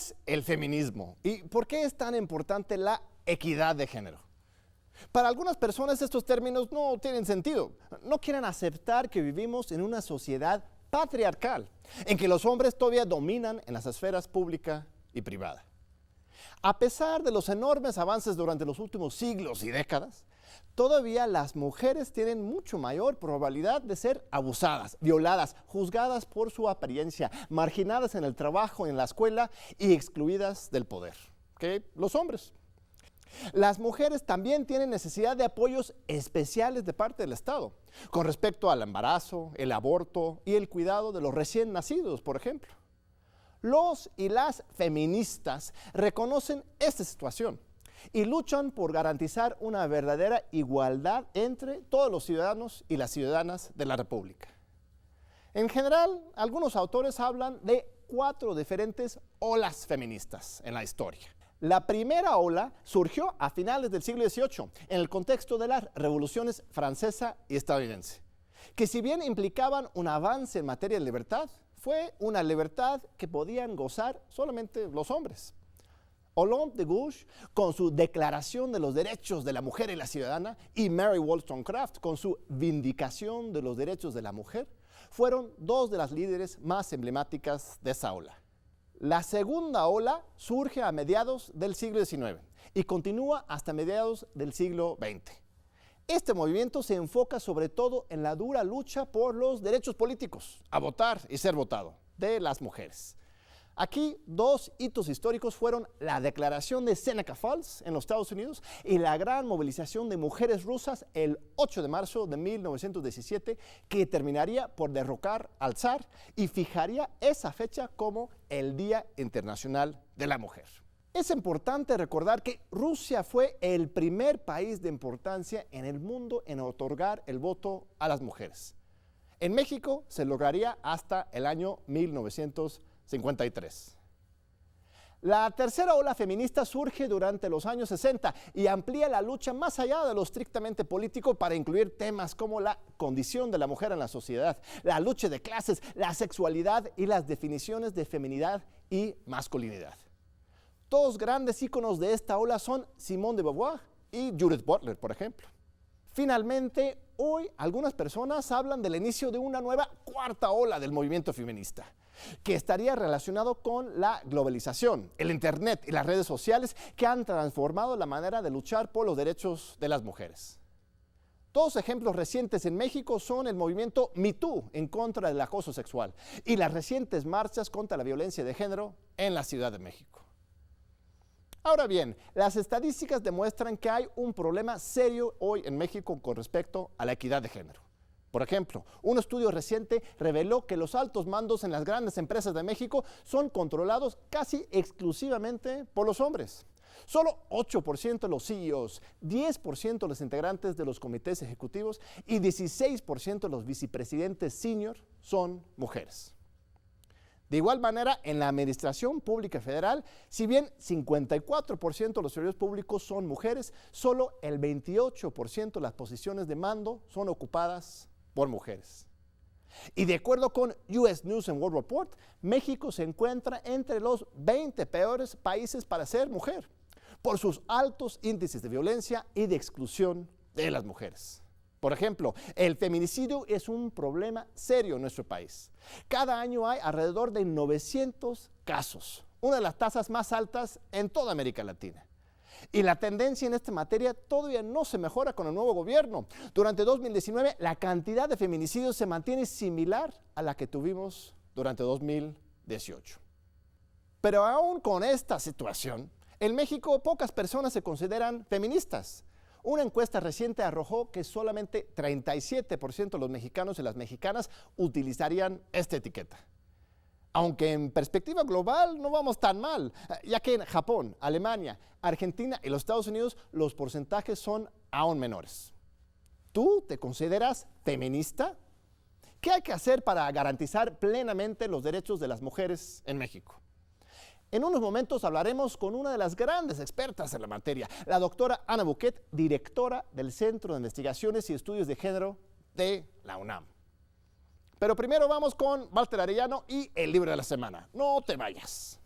es el feminismo y por qué es tan importante la equidad de género? Para algunas personas estos términos no tienen sentido. No quieren aceptar que vivimos en una sociedad patriarcal, en que los hombres todavía dominan en las esferas pública y privada. A pesar de los enormes avances durante los últimos siglos y décadas, todavía las mujeres tienen mucho mayor probabilidad de ser abusadas, violadas, juzgadas por su apariencia, marginadas en el trabajo, en la escuela y excluidas del poder que los hombres. Las mujeres también tienen necesidad de apoyos especiales de parte del Estado, con respecto al embarazo, el aborto y el cuidado de los recién nacidos, por ejemplo. Los y las feministas reconocen esta situación y luchan por garantizar una verdadera igualdad entre todos los ciudadanos y las ciudadanas de la República. En general, algunos autores hablan de 4 diferentes olas feministas en la historia. La primera ola surgió a finales del siglo XVIII en el contexto de las revoluciones francesa y estadounidense, que si bien implicaban un avance en materia de libertad, fue una libertad que podían gozar solamente los hombres. Olympe de Gouges, con su Declaración de los Derechos de la Mujer y la Ciudadana, y Mary Wollstonecraft, con su Vindicación de los Derechos de la Mujer, fueron 2 de las líderes más emblemáticas de esa ola. La segunda ola surge a mediados del siglo XIX y continúa hasta mediados del siglo XX. Este movimiento se enfoca sobre todo en la dura lucha por los derechos políticos, a votar y ser votado, de las mujeres. Aquí 2 hitos históricos fueron la declaración de Seneca Falls en los Estados Unidos y la gran movilización de mujeres rusas el 8 de marzo de 1917, que terminaría por derrocar al zar y fijaría esa fecha como el Día Internacional de la Mujer. Es importante recordar que Rusia fue el primer país de importancia en el mundo en otorgar el voto a las mujeres. En México se lograría hasta el año 1953. La tercera ola feminista surge durante los años 60 y amplía la lucha más allá de lo estrictamente político para incluir temas como la condición de la mujer en la sociedad, la lucha de clases, la sexualidad y las definiciones de feminidad y masculinidad. 2 grandes íconos de esta ola son Simone de Beauvoir y Judith Butler, por ejemplo. Finalmente, hoy algunas personas hablan del inicio de una nueva 4ª ola del movimiento feminista, que estaría relacionado con la globalización, el internet y las redes sociales, que han transformado la manera de luchar por los derechos de las mujeres. 2 ejemplos recientes en México son el movimiento Me Too en contra del acoso sexual y las recientes marchas contra la violencia de género en la Ciudad de México. Ahora bien, las estadísticas demuestran que hay un problema serio hoy en México con respecto a la equidad de género. Por ejemplo, un estudio reciente reveló que los altos mandos en las grandes empresas de México son controlados casi exclusivamente por los hombres. Solo 8% de los CEOs, 10% de los integrantes de los comités ejecutivos y 16% de los vicepresidentes senior son mujeres. De igual manera, en la administración pública federal, si bien 54% de los servidores públicos son mujeres, solo el 28% de las posiciones de mando son ocupadas por mujeres. Y de acuerdo con US News and World Report, México se encuentra entre los 20 peores países para ser mujer, por sus altos índices de violencia y de exclusión de las mujeres. Por ejemplo, el feminicidio es un problema serio en nuestro país. Cada año hay alrededor de 900 casos, una de las tasas más altas en toda América Latina. Y la tendencia en esta materia todavía no se mejora con el nuevo gobierno. Durante 2019, la cantidad de feminicidios se mantiene similar a la que tuvimos durante 2018. Pero aún con esta situación, en México pocas personas se consideran feministas. Una encuesta reciente arrojó que solamente 37% de los mexicanos y las mexicanas utilizarían esta etiqueta. Aunque en perspectiva global no vamos tan mal, ya que en Japón, Alemania, Argentina y los Estados Unidos los porcentajes son aún menores. ¿Tú te consideras feminista? ¿Qué hay que hacer para garantizar plenamente los derechos de las mujeres en México? En unos momentos hablaremos con una de las grandes expertas en la materia, la doctora Ana Buquet, directora del Centro de Investigaciones y Estudios de Género de la UNAM. Pero primero vamos con Walter Arellano y el libro de la semana. No te vayas.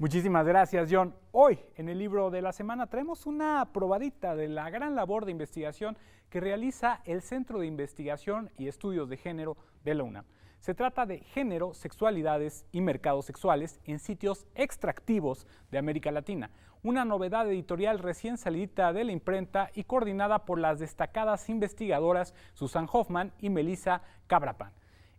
Muchísimas gracias, John. Hoy, en el libro de la semana, traemos una probadita de la gran labor de investigación que realiza el Centro de Investigación y Estudios de Género de la UNAM. Se trata de género, sexualidades y mercados sexuales en sitios extractivos de América Latina, una novedad editorial recién salida de la imprenta y coordinada por las destacadas investigadoras Susan Hoffman y Melissa Cabrapan.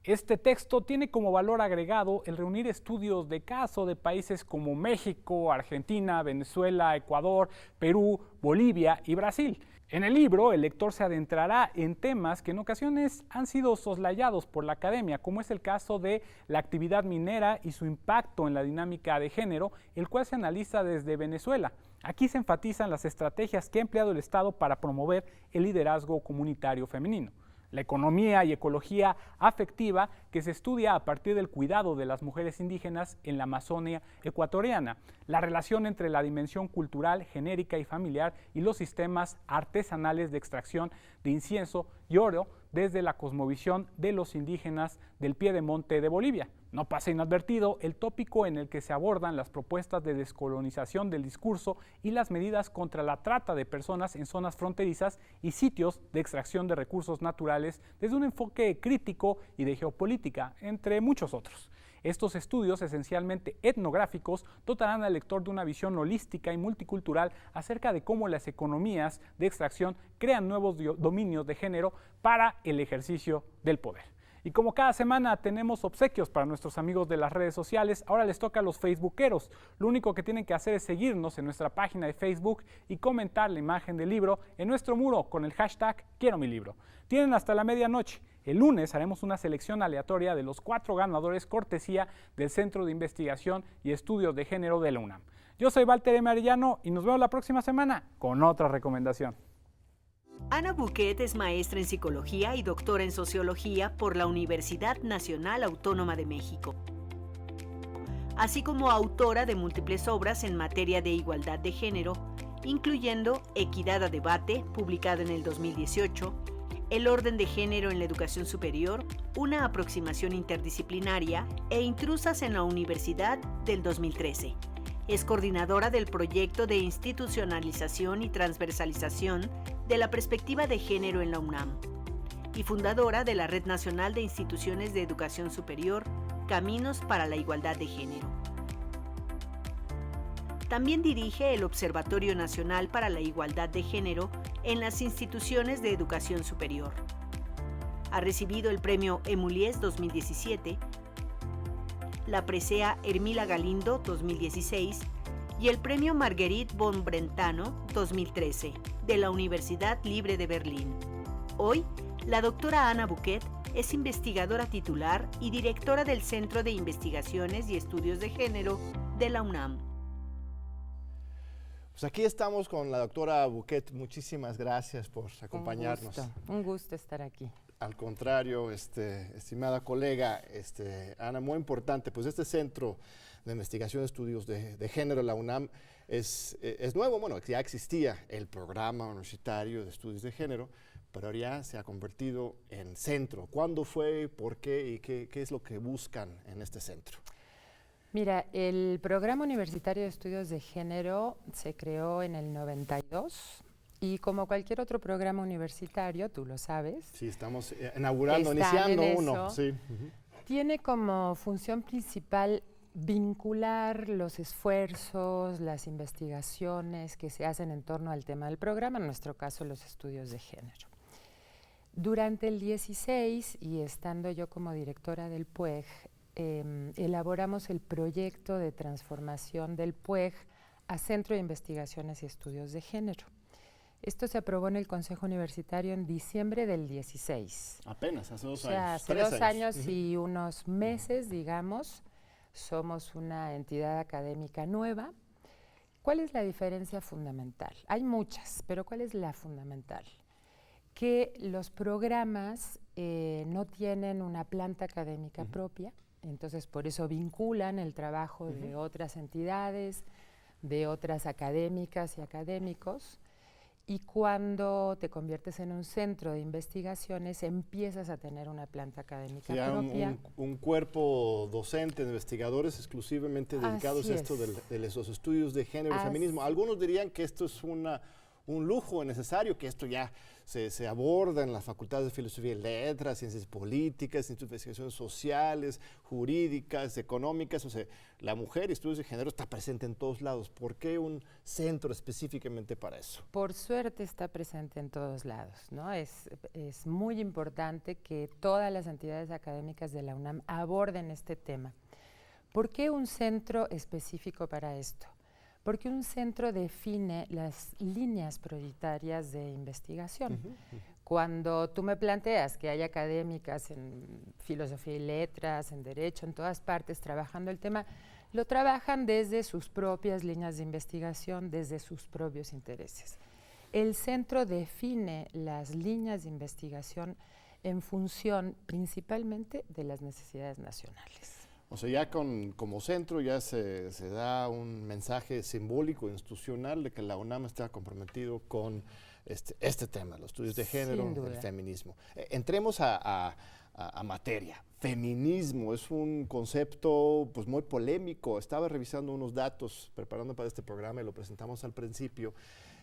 Este texto tiene como valor agregado el reunir estudios de caso de países como México, Argentina, Venezuela, Ecuador, Perú, Bolivia y Brasil. En el libro, el lector se adentrará en temas que en ocasiones han sido soslayados por la academia, como es el caso de la actividad minera y su impacto en la dinámica de género, el cual se analiza desde Venezuela. Aquí se enfatizan las estrategias que ha empleado el Estado para promover el liderazgo comunitario femenino. La economía y ecología afectiva que se estudia a partir del cuidado de las mujeres indígenas en la Amazonia ecuatoriana, la relación entre la dimensión cultural, genérica y familiar y los sistemas artesanales de extracción de incienso y oro desde la cosmovisión de los indígenas del Piedemonte de Bolivia. No pasa inadvertido el tópico en el que se abordan las propuestas de descolonización del discurso y las medidas contra la trata de personas en zonas fronterizas y sitios de extracción de recursos naturales desde un enfoque crítico y de geopolítica, entre muchos otros. Estos estudios, esencialmente etnográficos, dotarán al lector de una visión holística y multicultural acerca de cómo las economías de extracción crean nuevos dominios de género para el ejercicio del poder. Y como cada semana tenemos obsequios para nuestros amigos de las redes sociales, ahora les toca a los facebookeros. Lo único que tienen que hacer es seguirnos en nuestra página de Facebook y comentar la imagen del libro en nuestro muro con el hashtag Quiero mi libro. Tienen hasta la medianoche. El lunes haremos una selección aleatoria de los 4 ganadores cortesía del Centro de Investigación y Estudios de Género de la UNAM. Yo soy Walter M. Arellano y nos vemos la próxima semana con otra recomendación. Ana Buquet es maestra en Psicología y doctora en Sociología por la Universidad Nacional Autónoma de México, así como autora de múltiples obras en materia de igualdad de género, incluyendo Equidad a Debate, publicada en el 2018, El orden de género en la educación superior, una aproximación interdisciplinaria e Intrusas en la Universidad del 2013. Es coordinadora del proyecto de institucionalización y transversalización de la perspectiva de género en la UNAM y fundadora de la Red Nacional de Instituciones de Educación Superior, Caminos para la Igualdad de Género. También dirige el Observatorio Nacional para la Igualdad de Género en las instituciones de educación superior. Ha recibido el premio Emulies 2017, la presea Hermila Galindo 2016 y el premio Marguerite von Brentano 2013 de la Universidad Libre de Berlín. Hoy, la doctora Ana Buquet es investigadora titular y directora del Centro de Investigaciones y Estudios de Género de la UNAM. Pues aquí estamos con la doctora Buquet. Muchísimas gracias por acompañarnos. Un gusto estar aquí. Al contrario, estimada colega, Ana, muy importante, pues este Centro de Investigación y Estudios de Género de la UNAM es nuevo. Bueno, ya existía el Programa Universitario de Estudios de Género, pero ahora ya se ha convertido en centro. ¿Cuándo fue, por qué y qué es lo que buscan en este centro? Mira, el Programa Universitario de Estudios de Género se creó en el 92 y como cualquier otro programa universitario, tú lo sabes. Sí, estamos iniciando uno. Sí. Tiene como función principal vincular los esfuerzos, las investigaciones que se hacen en torno al tema del programa, en nuestro caso los estudios de género. Durante el 16, y estando yo como directora del PUEG, elaboramos el proyecto de transformación del PUEG a Centro de Investigaciones y Estudios de Género. Esto se aprobó en el Consejo Universitario en diciembre del 16. Apenas, hace 2 años. O sea, hace 2 años y unos meses, digamos. Somos una entidad académica nueva. ¿Cuál es la diferencia fundamental? Hay muchas, pero ¿cuál es la fundamental? Que los programas no tienen una planta académica propia, entonces por eso vinculan el trabajo de otras entidades, de otras académicas y académicos, Y cuando te conviertes en un centro de investigaciones, empiezas a tener una planta académica propia. Un cuerpo docente, de investigadores exclusivamente dedicados a esto de los estudios de género y feminismo. Algunos dirían que esto es un lujo necesario, que esto ya se aborda en las facultades de Filosofía y Letras, Ciencias Políticas, investigaciones sociales, jurídicas, económicas. O sea, la mujer y estudios de género está presente en todos lados. ¿Por qué un centro específicamente para eso? Por suerte está presente en todos lados, ¿no? Es muy importante que todas las entidades académicas de la UNAM aborden este tema. ¿Por qué un centro específico para esto? Porque un centro define las líneas prioritarias de investigación. Cuando tú me planteas que hay académicas en filosofía y letras, en derecho, en todas partes trabajando el tema, lo trabajan desde sus propias líneas de investigación, desde sus propios intereses. El centro define las líneas de investigación en función principalmente de las necesidades nacionales. O sea, ya como centro ya se da un mensaje simbólico, institucional, de que la UNAM está comprometido con este tema, los estudios de género, el feminismo. Entremos a materia. Feminismo es un concepto pues muy polémico. Estaba revisando unos datos, preparando para este programa, y lo presentamos al principio,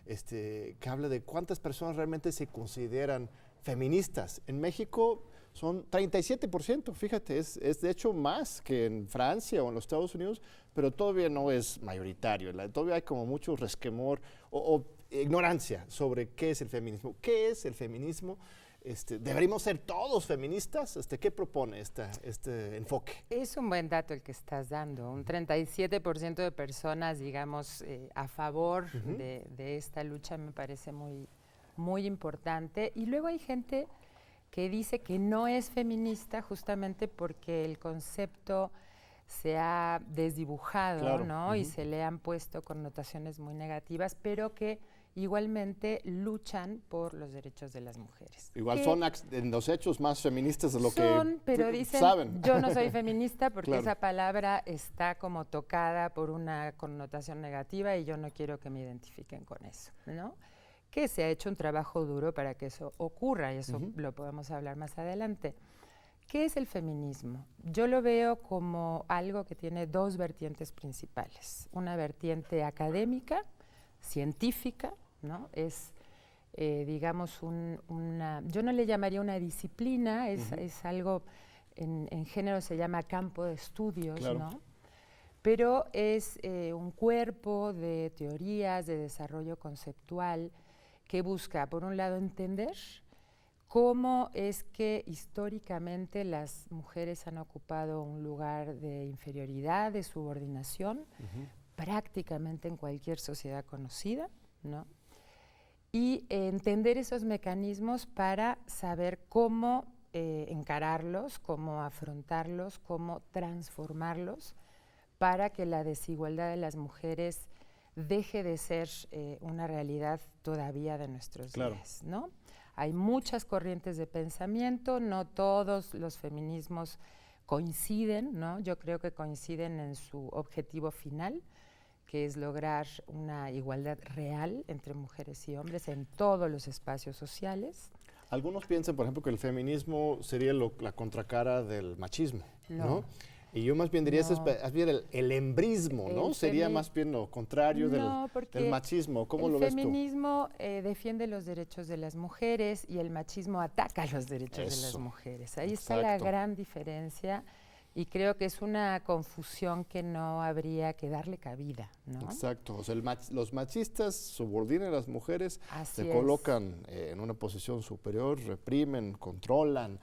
que habla de cuántas personas realmente se consideran feministas. En México son 37%, fíjate, es de hecho más que en Francia o en los Estados Unidos, pero todavía no es mayoritario. Todavía hay como mucho resquemor o ignorancia sobre qué es el feminismo. ¿Qué es el feminismo? ¿Deberíamos ser todos feministas? ¿Qué propone este enfoque? Es un buen dato el que estás dando. Un 37% de personas, digamos, a favor de esta lucha me parece muy, muy importante. Y luego hay gente que dice que no es feminista justamente porque el concepto se ha desdibujado, claro, ¿no? Y se le han puesto connotaciones muy negativas, pero que igualmente luchan por los derechos de las mujeres. Igual son en los hechos más feministas de lo pero que dicen, saben. Yo no soy feminista porque claro, esa palabra está como tocada por una connotación negativa y yo no quiero que me identifiquen con eso, ¿no? Que se ha hecho un trabajo duro para que eso ocurra y eso lo podemos hablar más adelante. ¿Qué es el feminismo? Yo lo veo como algo que tiene dos vertientes principales. Una vertiente académica, científica, ¿no? Es, digamos, yo no le llamaría una disciplina, es algo, en género se llama campo de estudios, claro, ¿no? Pero es un cuerpo de teorías, de desarrollo conceptual, que busca, por un lado, entender cómo es que históricamente las mujeres han ocupado un lugar de inferioridad, de subordinación, prácticamente en cualquier sociedad conocida, ¿no? Y entender esos mecanismos para saber cómo encararlos, cómo afrontarlos, cómo transformarlos, para que la desigualdad de las mujeres deje de ser una realidad todavía de nuestros días, ¿no? Hay muchas corrientes de pensamiento, no todos los feminismos coinciden, ¿no? Yo creo que coinciden en su objetivo final, que es lograr una igualdad real entre mujeres y hombres en todos los espacios sociales. Algunos piensan, por ejemplo, que el feminismo sería la contracara del machismo, ¿no? Y yo más bien diría, eso es más bien el embrismo, ¿no? Sería más bien lo contrario del machismo. ¿Cómo lo ves tú? El feminismo defiende los derechos de las mujeres y el machismo ataca los derechos de las mujeres. Ahí está la gran diferencia y creo que es una confusión que no habría que darle cabida, ¿no? Exacto. O sea, los machistas subordinan a las mujeres, se colocan en una posición superior, reprimen, controlan,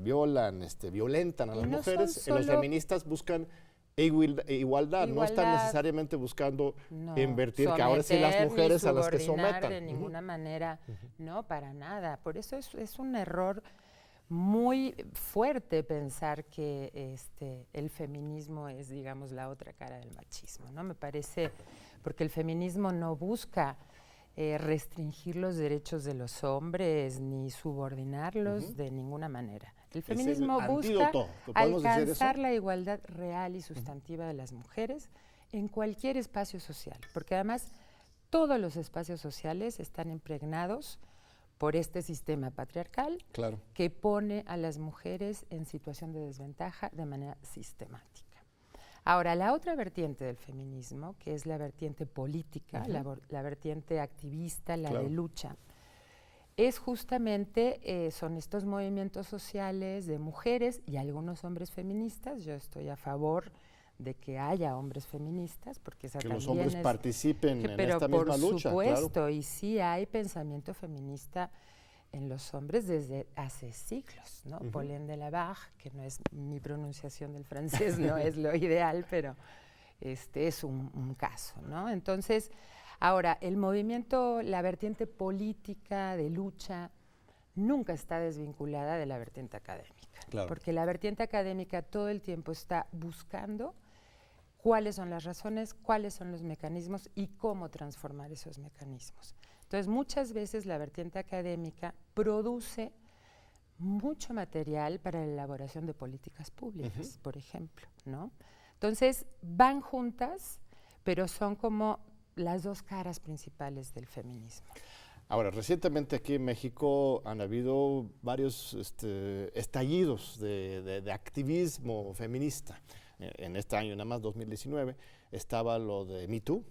violan, violentan a las mujeres. Los feministas buscan igualdad, no están necesariamente buscando invertir, que ahora sí las mujeres a las que sometan. De ninguna manera, no, para nada. Por eso es un error muy fuerte pensar que el feminismo es, digamos, la otra cara del machismo, ¿no? Me parece, porque el feminismo no busca restringir los derechos de los hombres ni subordinarlos de ninguna manera. El feminismo busca alcanzar la igualdad real y sustantiva de las mujeres en cualquier espacio social, porque además todos los espacios sociales están impregnados por este sistema patriarcal Claro. que pone a las mujeres en situación de desventaja de manera sistemática. Ahora, la otra vertiente del feminismo, que es la vertiente política, la vertiente activista, la de lucha, es justamente, son estos movimientos sociales de mujeres y algunos hombres feministas. Yo estoy a favor de que haya hombres feministas, porque esa Que también los hombres es, participen en pero esta misma lucha. por supuesto, Claro. y sí hay pensamiento feminista en los hombres desde hace siglos, ¿no? Paulin de la Barre, que no es mi pronunciación del francés, no es lo ideal, pero es un caso, ¿no? Entonces, ahora, el movimiento, la vertiente política de lucha, nunca está desvinculada de la vertiente académica, Claro. porque la vertiente académica todo el tiempo está buscando cuáles son las razones, cuáles son los mecanismos y cómo transformar esos mecanismos. Entonces, muchas veces la vertiente académica produce mucho material para la elaboración de políticas públicas, por ejemplo, ¿no? Entonces, van juntas, pero son como las dos caras principales del feminismo. Ahora, recientemente aquí en México han habido varios estallidos de activismo feminista. En este año, nada más 2019, estaba lo de Me Too,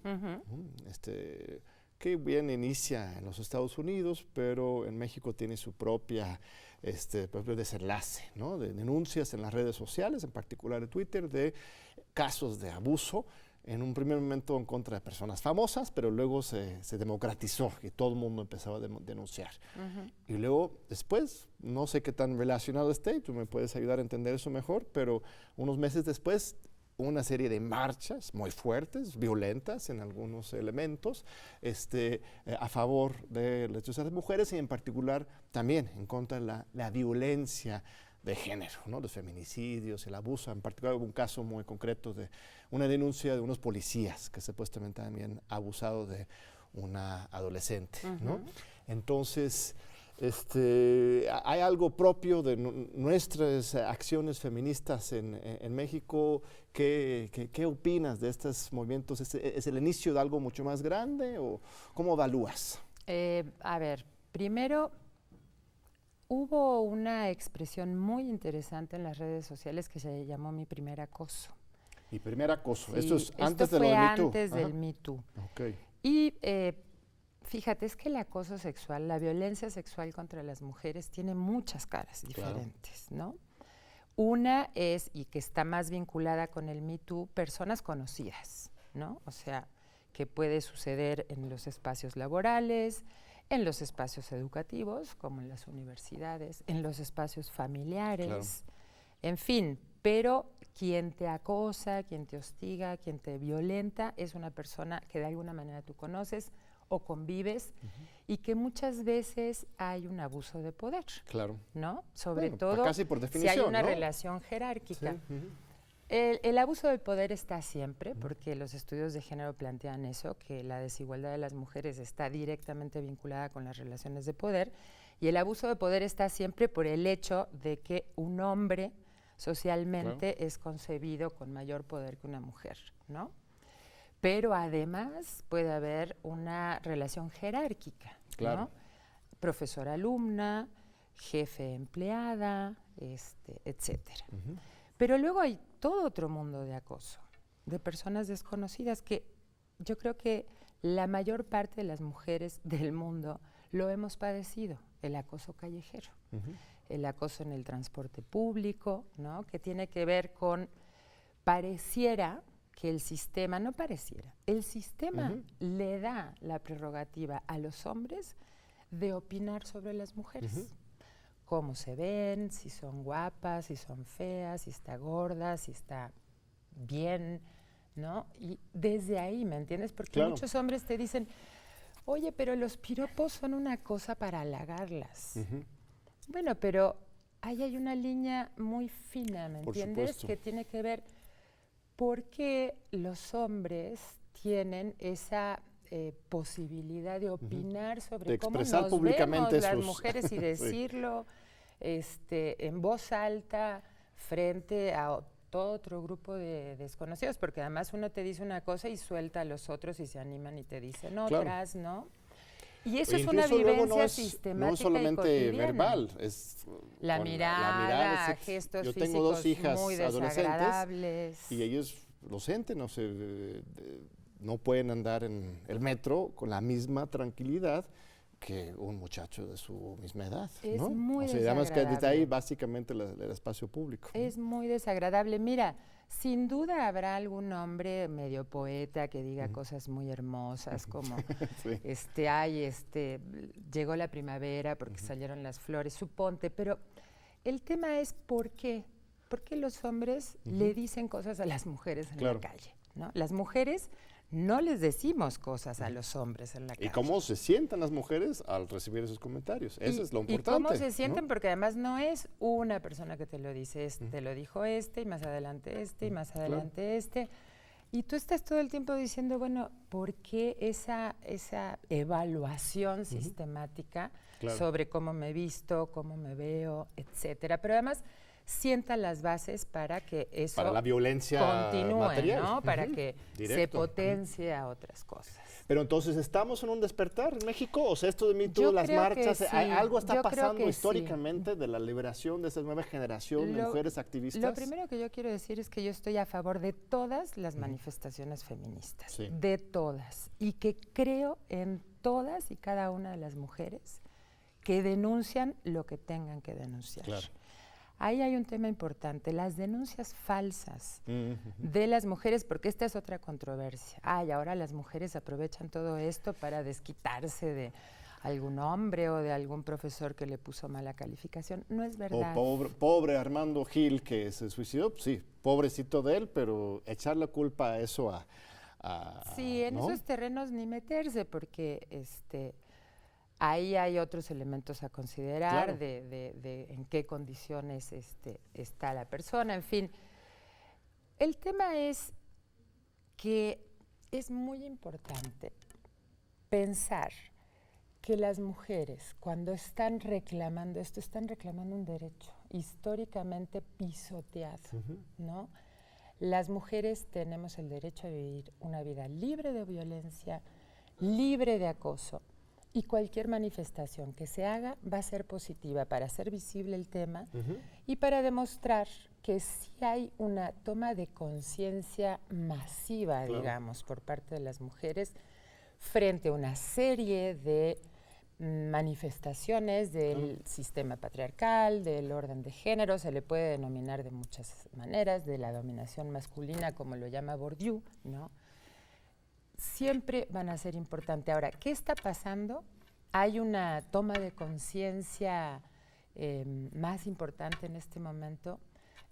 que bien inicia en los Estados Unidos, pero en México tiene su propio desenlace, ¿no? De denuncias en las redes sociales, en particular en Twitter, de casos de abuso, en un primer momento en contra de personas famosas, pero luego se democratizó y todo el mundo empezaba a denunciar. Y luego, después, no sé qué tan relacionado esté, tú me puedes ayudar a entender eso mejor, pero unos meses después, una serie de marchas muy fuertes, violentas en algunos elementos, a favor de las derechos de las mujeres y en particular también en contra de la violencia de género, ¿no? Los feminicidios, el abuso. En particular hubo un caso muy concreto de una denuncia de unos policías que supuestamente habían abusado de una adolescente, ¿no? Entonces, hay algo propio de nuestras acciones feministas en México. ¿Qué opinas de estos movimientos? ¿Es el inicio de algo mucho más grande o cómo evalúas? A ver, primero, hubo una expresión muy interesante en las redes sociales que se llamó Mi Primer Acoso. Mi primer acoso. Sí, Esto es antes de lo fue de Me Too. antes del Me Too. Okay. Y fíjate, es que el acoso sexual, la violencia sexual contra las mujeres tiene muchas caras diferentes, ¿no? Una es, y que está más vinculada con el Me Too, personas conocidas, ¿no? O sea, que puede suceder en los espacios laborales, en los espacios educativos, como en las universidades, en los espacios familiares, en fin, pero quien te acosa, quien te hostiga, quien te violenta, es una persona que de alguna manera tú conoces o convives y que muchas veces hay un abuso de poder, ¿no? Sobre todo casi por si definición, hay una ¿no? relación jerárquica. El abuso del poder está siempre, porque los estudios de género plantean eso, que la desigualdad de las mujeres está directamente vinculada con las relaciones de poder, y el abuso de poder está siempre por el hecho de que un hombre socialmente es concebido con mayor poder que una mujer, ¿no? Pero además puede haber una relación jerárquica, ¿no? Profesor-alumna, jefe-empleada, etcétera. Pero luego hay todo otro mundo de acoso, de personas desconocidas, que yo creo que la mayor parte de las mujeres del mundo lo hemos padecido, el acoso callejero, el acoso en el transporte público, ¿no? Que tiene que ver con, pareciera que el sistema, no pareciera, el sistema le da la prerrogativa a los hombres de opinar sobre las mujeres. Cómo se ven, si son guapas, si son feas, si está gorda, si está bien, ¿no? Y desde ahí, ¿me entiendes? Porque muchos hombres te dicen, oye, pero los piropos son una cosa para halagarlas. Bueno, pero ahí hay una línea muy fina, ¿me entiendes? Que tiene que ver por qué los hombres tienen esa posibilidad de opinar sobre de cómo expresar nos públicamente vemos las mujeres y decirlo en voz alta frente a todo otro grupo de desconocidos, porque además uno te dice una cosa y suelta a los otros y se animan y te dicen otras, ¿no? Y eso es una vivencia sistemática no es solamente y cotidiana. verbal, es la mirada, gestos yo físicos tengo 2 hijas muy adolescentes y ellos lo sienten, no pueden andar en el metro con la misma tranquilidad que un muchacho de su misma edad. Es ¿no? muy además que desde ahí desagradable. básicamente el espacio público. Es muy desagradable. Mira, sin duda habrá algún hombre medio poeta que diga cosas muy hermosas como Sí. llegó la primavera porque salieron las flores, suponte, pero el tema es ¿por qué? ¿Por qué los hombres le dicen cosas a las mujeres en la calle? ¿No? Las mujeres no les decimos cosas a los hombres en la calle. ¿Y cómo se sientan las mujeres al recibir esos comentarios? Eso es lo importante. ¿Y cómo se sienten? ¿no? Porque además no es una persona que te lo dice, te lo dijo y más adelante y más adelante Y tú estás todo el tiempo diciendo, bueno, ¿por qué esa evaluación sistemática sobre cómo me he visto, cómo me veo, etcétera? Pero además sienta las bases para que eso para la violencia continúe, material. ¿no? Para que Directo. se potencie a otras cosas. Pero entonces, ¿estamos en un despertar en México? O sea, esto de Me Too, Yo las creo que marchas, sí. algo está Yo creo pasando que históricamente de la liberación de esta nueva generación de mujeres activistas. Lo primero que yo quiero decir es que yo estoy a favor de todas las manifestaciones feministas, de todas, y que creo en todas y cada una de las mujeres que denuncian lo que tengan que denunciar. Claro. Ahí hay un tema importante, las denuncias falsas de las mujeres, porque esta es otra controversia. Ahora las mujeres aprovechan todo esto para desquitarse de algún hombre o de algún profesor que le puso mala calificación. No es verdad. O pobre Armando Gil que se suicidó, sí, pobrecito de él, pero echar la culpa a eso sí, en ¿no? esos terrenos ni meterse, porque ahí hay otros elementos a considerar de en qué condiciones está la persona, en fin. El tema es que es muy importante pensar que las mujeres, cuando están reclamando esto, están reclamando un derecho históricamente pisoteado, ¿no? Las mujeres tenemos el derecho a vivir una vida libre de violencia, libre de acoso, y cualquier manifestación que se haga va a ser positiva para hacer visible el tema y para demostrar que sí hay una toma de conciencia masiva, digamos, por parte de las mujeres frente a una serie de manifestaciones del sistema patriarcal, del orden de género, se le puede denominar de muchas maneras, de la dominación masculina, como lo llama Bourdieu, ¿no? Siempre van a ser importantes. Ahora, ¿qué está pasando? ¿Hay una toma de conciencia más importante en este momento?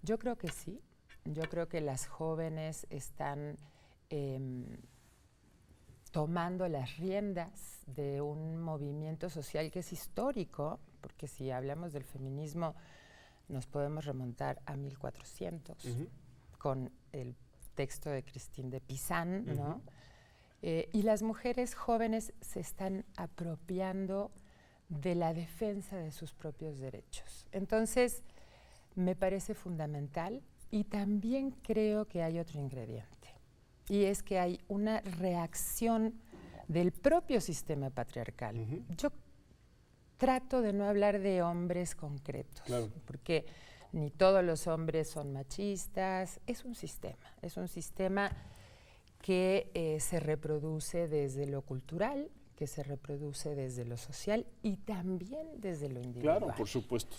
Yo creo que sí. Yo creo que las jóvenes están tomando las riendas de un movimiento social que es histórico, porque si hablamos del feminismo nos podemos remontar a 1400 con el texto de Christine de Pizan, ¿no? Y las mujeres jóvenes se están apropiando de la defensa de sus propios derechos. Entonces, me parece fundamental y también creo que hay otro ingrediente, y es que hay una reacción del propio sistema patriarcal. Yo trato de no hablar de hombres concretos, porque ni todos los hombres son machistas, es un sistema que se reproduce desde lo cultural, que se reproduce desde lo social y también desde lo individual. Claro, por supuesto.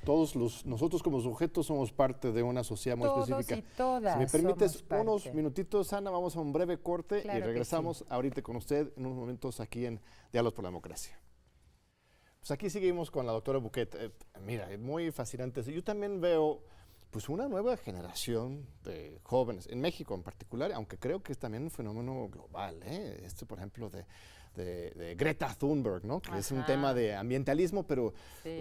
Nosotros como sujetos somos parte de una sociedad muy específica. Todos y todas. Si me permites somos parte. unos minutitos, Ana, vamos a un breve corte Claro y regresamos ahorita con usted en unos momentos aquí en Diálogos por la Democracia. Pues aquí seguimos con la doctora Buquet. Mira, es muy fascinante. Yo también veo pues una nueva generación de jóvenes, en México en particular, aunque creo que es también un fenómeno global, ¿eh? Por ejemplo, de Greta Thunberg, ¿no? Que es un tema de ambientalismo, pero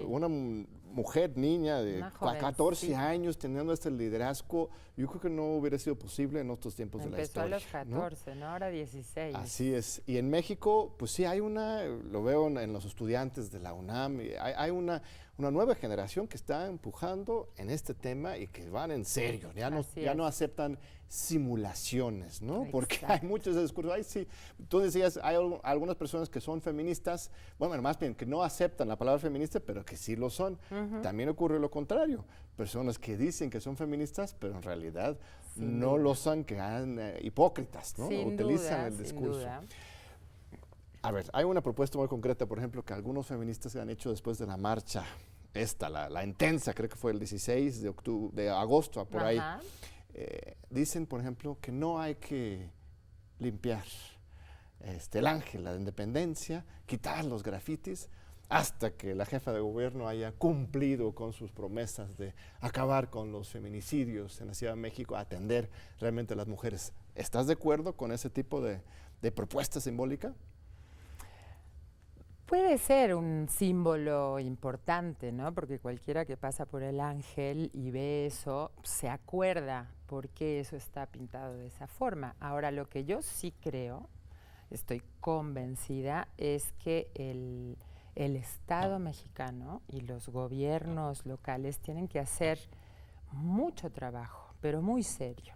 una mujer, niña de 14 años teniendo este liderazgo, yo creo que no hubiera sido posible en otros tiempos de la historia. Empezó a los 14, ¿no? Ahora 16. Así es. Y en México, pues sí, hay lo veo en los estudiantes de la UNAM, hay una una nueva generación que está empujando en este tema y que van en serio, ya no aceptan simulaciones, ¿no? Exacto. Porque hay muchos discursos. Ay, sí, tú decías, hay algunas personas que son feministas, bueno, más bien que no aceptan la palabra feminista, pero que sí lo son. También ocurre lo contrario, personas que dicen que son feministas, pero en realidad no lo son, que han hipócritas, ¿no? Utilizan el discurso. Sin duda. A ver, hay una propuesta muy concreta, por ejemplo, que algunos feministas han hecho después de la marcha, la intensa, creo que fue el 16 de agosto, por ahí. Dicen, por ejemplo, que no hay que limpiar el ángel, la independencia, quitar los grafitis, hasta que la jefa de gobierno haya cumplido con sus promesas de acabar con los feminicidios en la Ciudad de México, atender realmente a las mujeres. ¿Estás de acuerdo con ese tipo de propuesta simbólica? Puede ser un símbolo importante, ¿no? Porque cualquiera que pasa por el ángel y ve eso, se acuerda por qué eso está pintado de esa forma. Ahora, lo que yo sí creo, estoy convencida, es que el Estado mexicano y los gobiernos locales tienen que hacer mucho trabajo, pero muy serio,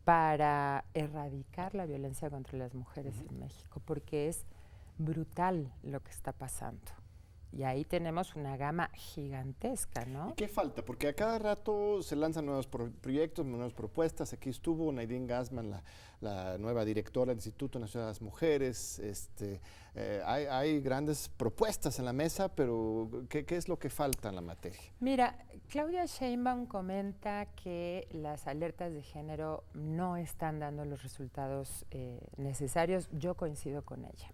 para erradicar la violencia contra las mujeres en México, porque es brutal lo que está pasando. Y ahí tenemos una gama gigantesca, ¿no? ¿Y qué falta? Porque a cada rato se lanzan nuevos proyectos, nuevas propuestas. Aquí estuvo Nadine Gassman, la nueva directora del Instituto Nacional de las Mujeres. Hay grandes propuestas en la mesa, pero ¿qué es lo que falta en la materia? Mira, Claudia Sheinbaum comenta que las alertas de género no están dando los resultados necesarios. Yo coincido con ella.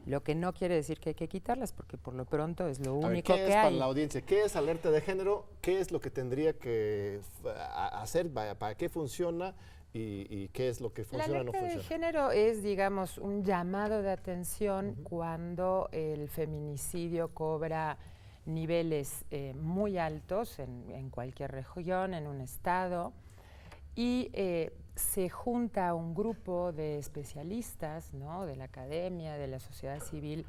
Lo que no quiere decir que hay que quitarlas, porque por lo pronto es lo único que hay. ¿Qué es para la audiencia? ¿Qué es alerta de género? ¿Qué es lo que tendría que hacer? ¿Para qué funciona? ¿Y qué es lo que funciona o no funciona? La alerta de género es, digamos, un llamado de atención cuando el feminicidio cobra niveles muy altos en cualquier región, en un estado, y se junta un grupo de especialistas, ¿no?, de la academia, de la sociedad civil,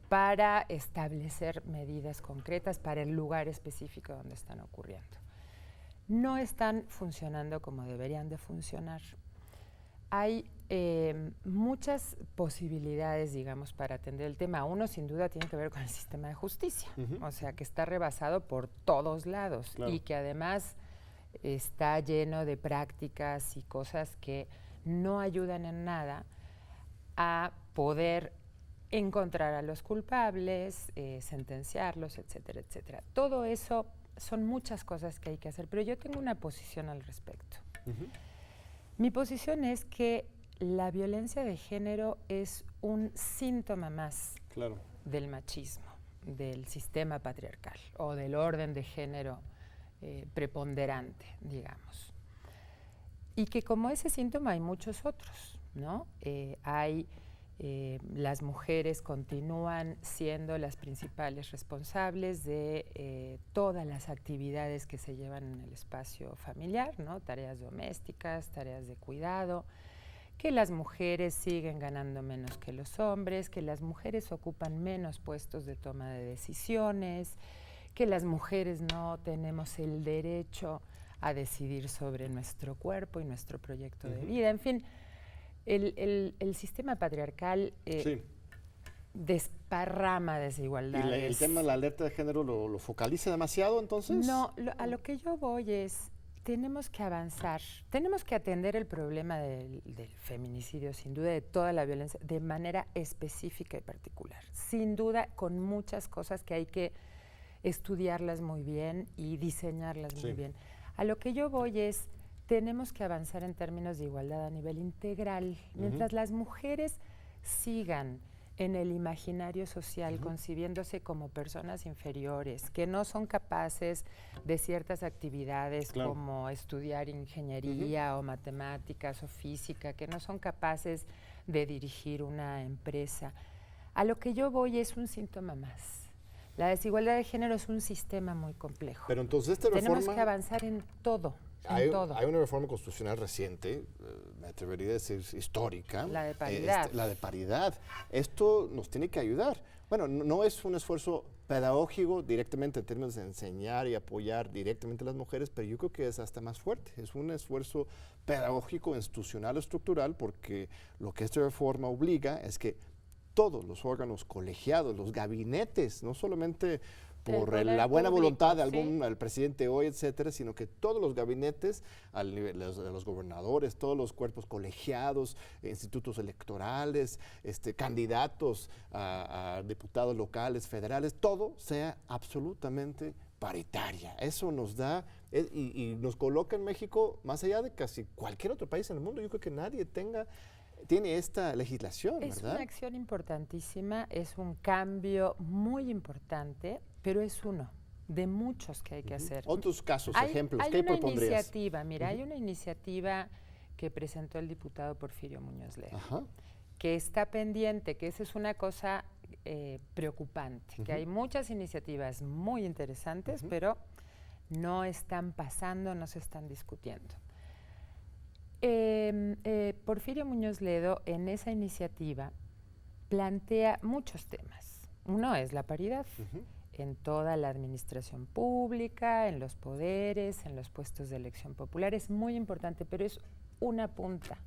para establecer medidas concretas para el lugar específico donde están ocurriendo. No están funcionando como deberían de funcionar. Hay muchas posibilidades, digamos, para atender el tema. Uno, sin duda, tiene que ver con el sistema de justicia, o sea, que está rebasado por todos lados y que además está lleno de prácticas y cosas que no ayudan en nada a poder encontrar a los culpables, sentenciarlos, etcétera, etcétera. Todo eso son muchas cosas que hay que hacer, pero yo tengo una posición al respecto. Mi posición es que la violencia de género es un síntoma más del machismo, del sistema patriarcal o del orden de género preponderante, digamos. Y que como ese síntoma hay muchos otros, ¿no? Las mujeres continúan siendo las principales responsables de todas las actividades que se llevan en el espacio familiar, ¿no? Tareas domésticas, tareas de cuidado, que las mujeres siguen ganando menos que los hombres, que las mujeres ocupan menos puestos de toma de decisiones, que las mujeres no tenemos el derecho a decidir sobre nuestro cuerpo y nuestro proyecto de vida. En fin, el sistema patriarcal desparrama desigualdades. ¿Y el tema de la alerta de género lo focaliza demasiado, entonces? No, a lo que yo voy es, tenemos que avanzar, tenemos que atender el problema del feminicidio, sin duda, de toda la violencia, de manera específica y particular. Sin duda, con muchas cosas que hay que estudiarlas muy bien y diseñarlas muy bien. A lo que yo voy es, tenemos que avanzar en términos de igualdad a nivel integral. Mientras las mujeres sigan en el imaginario social concibiéndose como personas inferiores, que no son capaces de ciertas actividades como estudiar ingeniería o matemáticas o física, que no son capaces de dirigir una empresa. A lo que yo voy es un síntoma más. La desigualdad de género es un sistema muy complejo. Pero entonces tenemos que avanzar en todo. Hay una reforma constitucional reciente, me atrevería a decir histórica. La de paridad. La de paridad. Esto nos tiene que ayudar. Bueno, no es un esfuerzo pedagógico directamente en términos de enseñar y apoyar directamente a las mujeres, pero yo creo que es hasta más fuerte. Es un esfuerzo pedagógico, institucional, estructural, porque lo que esta reforma obliga es que todos los órganos colegiados, los gabinetes, no solamente por la buena voluntad de el presidente hoy, etcétera, sino que todos los gabinetes, al nivel de los gobernadores, todos los cuerpos colegiados, institutos electorales, candidatos a diputados locales, federales, todo sea absolutamente paritaria. Eso nos da y nos coloca en México más allá de casi cualquier otro país en el mundo. Yo creo que nadie tiene esta legislación, ¿verdad? Es una acción importantísima, es un cambio muy importante, pero es uno de muchos que hay que hacer. Otros casos, ejemplos, ¿qué propondrías? Hay una iniciativa, mira, hay una iniciativa que presentó el diputado Porfirio Muñoz Ledo, que está pendiente, que esa es una cosa preocupante, que hay muchas iniciativas muy interesantes, pero no están pasando, no se están discutiendo. Porfirio Muñoz Ledo en esa iniciativa plantea muchos temas. Uno es la paridad en toda la administración pública, en los poderes, en los puestos de elección popular. Es muy importante, pero es una punta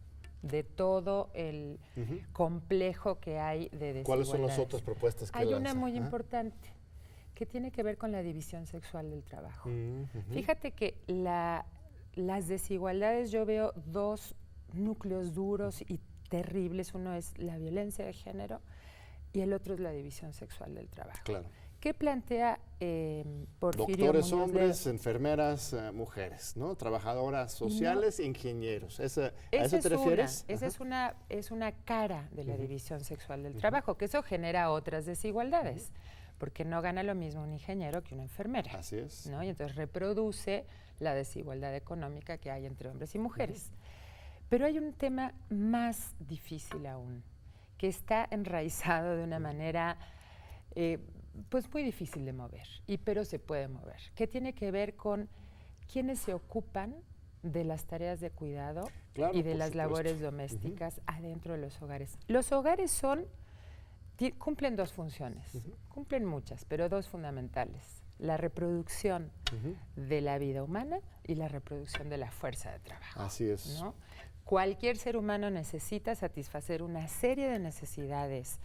de todo el complejo que hay de desigualdades. ¿Cuáles son las otras propuestas que hay lanza? Una muy importante que tiene que ver con la división sexual del trabajo. Fíjate que las desigualdades, yo veo dos núcleos duros y terribles. Uno es la violencia de género y el otro es la división sexual del trabajo. Claro. ¿Qué plantea Porfirio Doctores Muñoz hombres, Ledo? enfermeras mujeres, ¿no? Trabajadoras sociales, ingenieros. ¿A eso te refieres? Esa es una cara de la división sexual del trabajo, que eso genera otras desigualdades, porque no gana lo mismo un ingeniero que una enfermera. Así es. ¿No? Y entonces reproduce la desigualdad económica que hay entre hombres y mujeres. Pero hay un tema más difícil aún, que está enraizado de una manera pues muy difícil de mover, pero se puede mover, que tiene que ver con quienes se ocupan de las tareas de cuidado y de las labores domésticas adentro de los hogares. Los hogares cumplen dos funciones, cumplen muchas, pero dos fundamentales: la reproducción de la vida humana y la reproducción de la fuerza de trabajo. Así es. ¿No? Cualquier ser humano necesita satisfacer una serie de necesidades: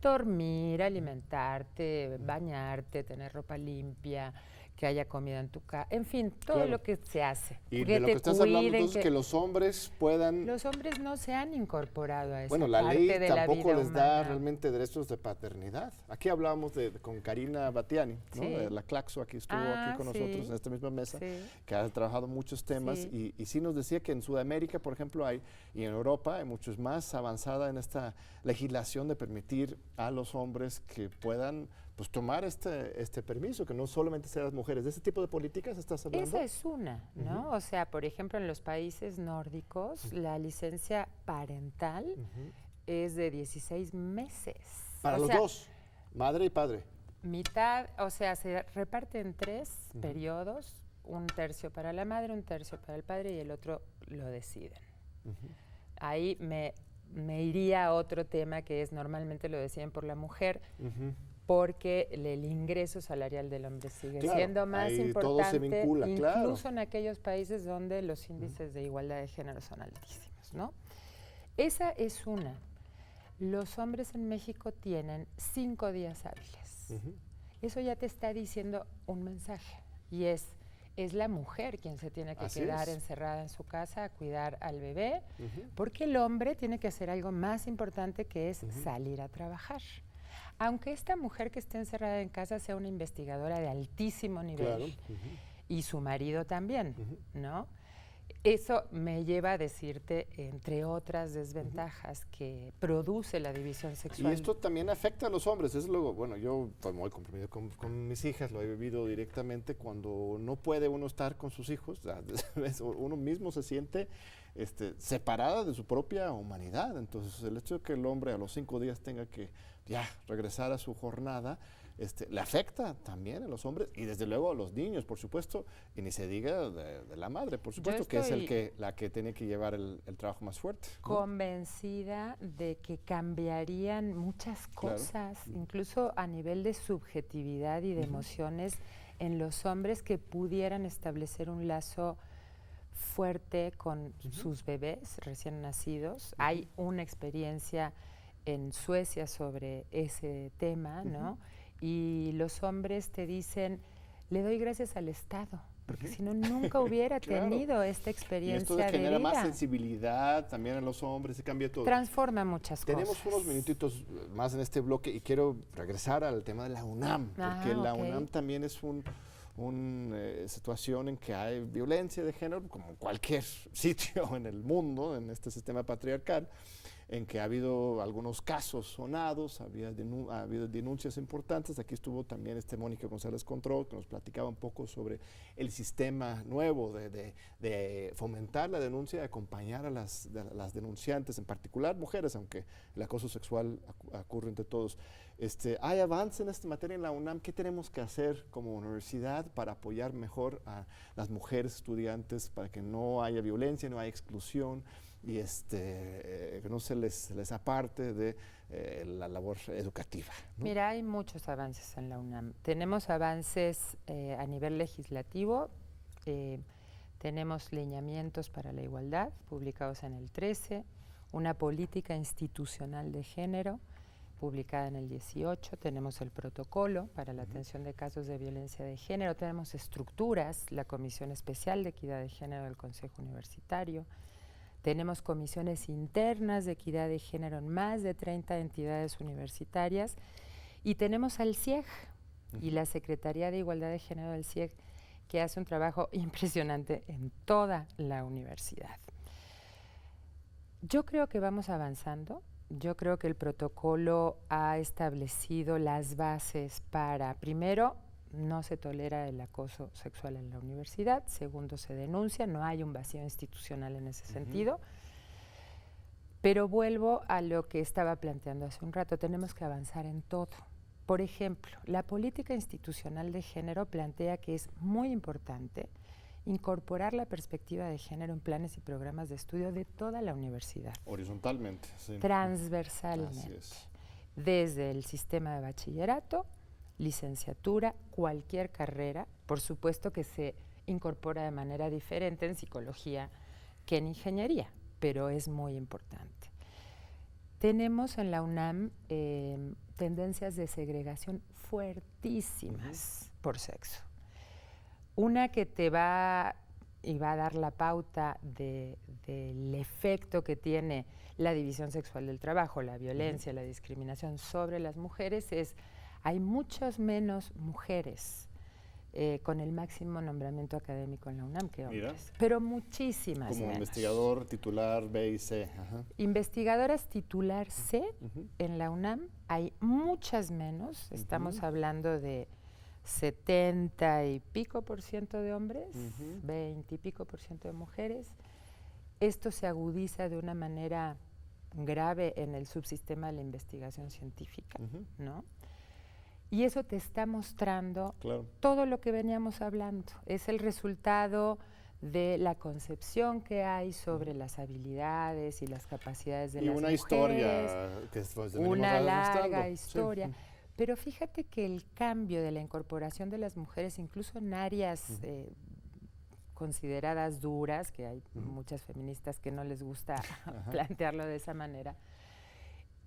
dormir, alimentarte, bañarte, tener ropa limpia, que haya comida en tu casa, en fin, todo lo que se hace. Y de lo que estás hablando entonces, que los hombres puedan... Los hombres no se han incorporado a esa parte de la vida. Bueno, la ley tampoco les da realmente derechos de paternidad. Aquí hablábamos con Karina Batiani, ¿no? De la Claxo, aquí estuvo aquí con nosotros en esta misma mesa, que ha trabajado muchos temas y sí nos decía que en Sudamérica, por ejemplo, y en Europa hay muchos más avanzada en esta legislación de permitir a los hombres que puedan pues tomar este permiso, que no solamente sean las mujeres. ¿De ese tipo de políticas estás hablando? Esa es una, ¿no? O sea, por ejemplo, en los países nórdicos, la licencia parental es de 16 meses. Para los dos, madre y padre. Mitad, o sea, se reparte en 3 periodos, un tercio para la madre, un tercio para el padre y el otro lo deciden. Ahí me iría a otro tema que es normalmente lo deciden por la mujer, porque el ingreso salarial del hombre sigue siendo más importante, todo se vincula, incluso en aquellos países donde los índices de igualdad de género son altísimos, ¿no? Esa es una. Los hombres en México tienen 5 días hábiles. Eso ya te está diciendo un mensaje, y es la mujer quien se tiene que quedar encerrada en su casa a cuidar al bebé, porque el hombre tiene que hacer algo más importante, que es salir a trabajar. Aunque esta mujer que esté encerrada en casa sea una investigadora de altísimo nivel, y su marido también, ¿no? Eso me lleva a decirte, entre otras desventajas que produce la división sexual. Y esto también afecta a los hombres. Es luego, bueno, yo estoy muy comprometido con mis hijas, lo he vivido directamente. Cuando no puede uno estar con sus hijos, uno mismo se siente separada de su propia humanidad. Entonces, el hecho de que el hombre a los 5 días tenga que ya regresar a su jornada, le afecta también a los hombres y desde luego a los niños, por supuesto, y ni se diga de la madre, por supuesto, que es la que tiene que llevar el trabajo más fuerte, ¿no? Convencida de que cambiarían muchas cosas, incluso a nivel de subjetividad y de emociones en los hombres que pudieran establecer un lazo fuerte con sus bebés recién nacidos. Hay una experiencia en Suecia sobre ese tema, ¿no? Y los hombres te dicen, le doy gracias al Estado, porque si no, nunca hubiera tenido esta experiencia de vida. Y esto genera más sensibilidad también en los hombres, se cambia todo. Transforma muchas cosas. Tenemos unos minutitos más en este bloque y quiero regresar al tema de la UNAM, porque la UNAM también es una situación en que hay violencia de género, como cualquier sitio en el mundo, en este sistema patriarcal, en que ha habido algunos casos sonados, ha habido denuncias importantes. Aquí estuvo también Mónica González Control, que nos platicaba un poco sobre el sistema nuevo de fomentar la denuncia, de acompañar a las denunciantes, en particular mujeres, aunque el acoso sexual ocurre entre todos. ¿Hay avance en esta materia en la UNAM? ¿Qué tenemos que hacer como universidad para apoyar mejor a las mujeres estudiantes, para que no haya violencia, no haya exclusión y que no se les aparte de la labor educativa, ¿no? Mira, hay muchos avances en la UNAM. Tenemos avances a nivel legislativo, tenemos lineamientos para la igualdad publicados en el 13, una política institucional de género publicada en el 18, tenemos el protocolo para la atención de casos de violencia de género, tenemos estructuras, la Comisión Especial de Equidad de Género del Consejo Universitario, tenemos comisiones internas de equidad de género en más de 30 entidades universitarias y tenemos al CIEG y la Secretaría de Igualdad de Género del CIEG, que hace un trabajo impresionante en toda la universidad. Yo creo que vamos avanzando. Yo creo que el protocolo ha establecido las bases para, primero, no se tolera el acoso sexual en la universidad, segundo, se denuncia, no hay un vacío institucional en ese sentido, pero vuelvo a lo que estaba planteando hace un rato, tenemos que avanzar en todo. Por ejemplo, la política institucional de género plantea que es muy importante incorporar la perspectiva de género en planes y programas de estudio de toda la universidad. Horizontalmente, sí. Transversalmente. Así es. Desde el sistema de bachillerato, licenciatura, cualquier carrera, por supuesto que se incorpora de manera diferente en psicología que en ingeniería, pero es muy importante. Tenemos en la UNAM tendencias de segregación fuertísimas por sexo. Una que te va a dar la pauta del efecto que tiene la división sexual del trabajo, la violencia, la discriminación sobre las mujeres es, hay muchas menos mujeres con el máximo nombramiento académico en la UNAM que hombres, pero muchísimas como menos. investigador titular B y C. Investigadoras titular C en la UNAM hay muchas menos, estamos hablando de 70 y pico por ciento de hombres, 20 y pico por ciento de mujeres. Esto se agudiza de una manera grave en el subsistema de la investigación científica, ¿no? Y eso te está mostrando todo lo que veníamos hablando. Es el resultado de la concepción que hay sobre las habilidades y las capacidades de las mujeres. Y una historia que una larga historia. Sí. Pero fíjate que el cambio de la incorporación de las mujeres, incluso en áreas consideradas duras, que hay muchas feministas que no les gusta plantearlo de esa manera,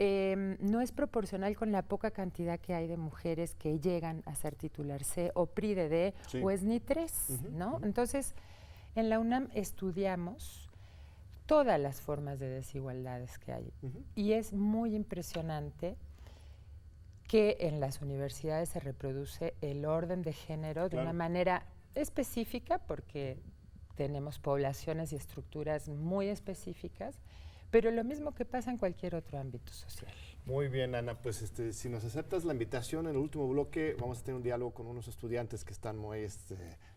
no es proporcional con la poca cantidad que hay de mujeres que llegan a ser titular C o PRI de D o SNI 3, ¿no? Entonces, en la UNAM estudiamos todas las formas de desigualdades que hay y es muy impresionante que en las universidades se reproduce el orden de género de una manera específica, porque tenemos poblaciones y estructuras muy específicas, pero lo mismo que pasa en cualquier otro ámbito social. Muy bien, Ana, pues si nos aceptas la invitación, en el último bloque vamos a tener un diálogo con unos estudiantes que están muy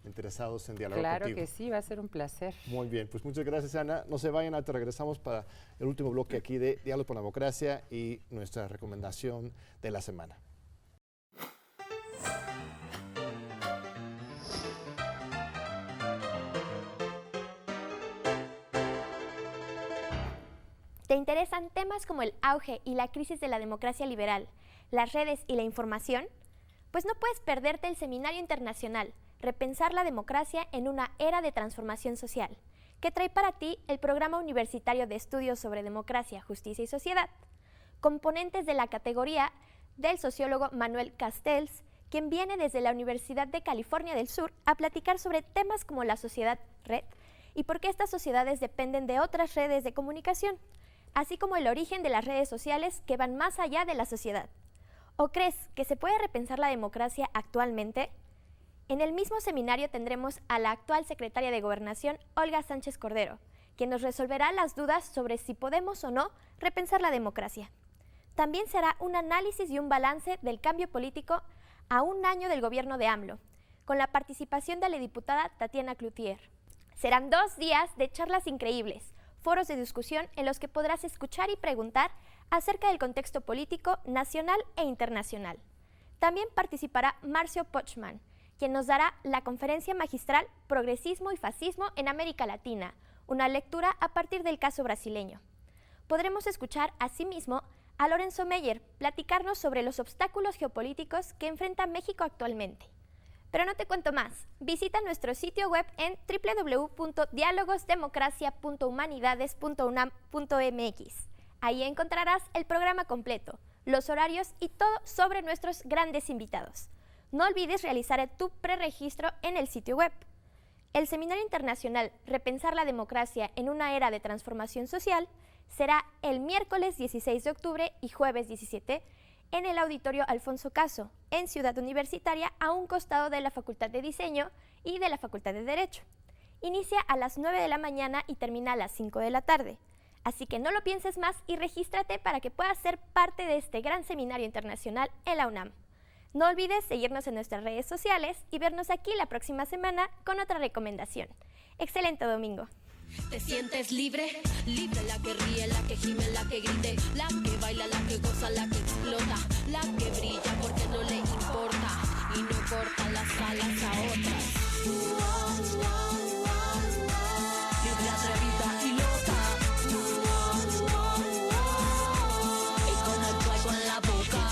interesados en dialogar contigo. Claro que sí, va a ser un placer. Muy bien, pues muchas gracias, Ana. No se vayan, te regresamos para el último bloque aquí de Diálogo por la Democracia y nuestra recomendación de la semana. ¿Te interesan temas como el auge y la crisis de la democracia liberal, las redes y la información? Pues no puedes perderte el Seminario Internacional Repensar la Democracia en una Era de Transformación Social, que trae para ti el Programa Universitario de Estudios sobre Democracia, Justicia y Sociedad. Componentes de la categoría del sociólogo Manuel Castells, quien viene desde la Universidad de California del Sur a platicar sobre temas como la sociedad red y por qué estas sociedades dependen de otras redes de comunicación, así como el origen de las redes sociales que van más allá de la sociedad. ¿O crees que se puede repensar la democracia actualmente? En el mismo seminario tendremos a la actual secretaria de Gobernación, Olga Sánchez Cordero, quien nos resolverá las dudas sobre si podemos o no repensar la democracia. También será un análisis y un balance del cambio político a un año del gobierno de AMLO, con la participación de la diputada Tatiana Cloutier. Serán 2 días de charlas increíbles, foros de discusión en los que podrás escuchar y preguntar acerca del contexto político nacional e internacional. También participará Marcio Pochmann, quien nos dará la conferencia magistral Progresismo y Fascismo en América Latina, una lectura a partir del caso brasileño. Podremos escuchar asimismo a Lorenzo Meyer platicarnos sobre los obstáculos geopolíticos que enfrenta México actualmente. Pero no te cuento más. Visita nuestro sitio web en www.dialogosdemocracia.humanidades.unam.mx. Ahí encontrarás el programa completo, los horarios y todo sobre nuestros grandes invitados. No olvides realizar tu preregistro en el sitio web. El Seminario Internacional Repensar la Democracia en una Era de Transformación Social será el miércoles 16 de octubre y jueves 17 en el Auditorio Alfonso Caso, en Ciudad Universitaria, a un costado de la Facultad de Diseño y de la Facultad de Derecho. Inicia a las 9 de la mañana y termina a las 5 de la tarde. Así que no lo pienses más y regístrate para que puedas ser parte de este gran seminario internacional en la UNAM. No olvides seguirnos en nuestras redes sociales y vernos aquí la próxima semana con otra recomendación. ¡Excelente domingo! Te sientes libre, libre, la que ríe, la que gime, la que grite, la que baila, la que goza, la que explota, la que brilla porque no le importa y no corta las alas a otras. Libre, atrevida y loca, y con el fuego en la boca.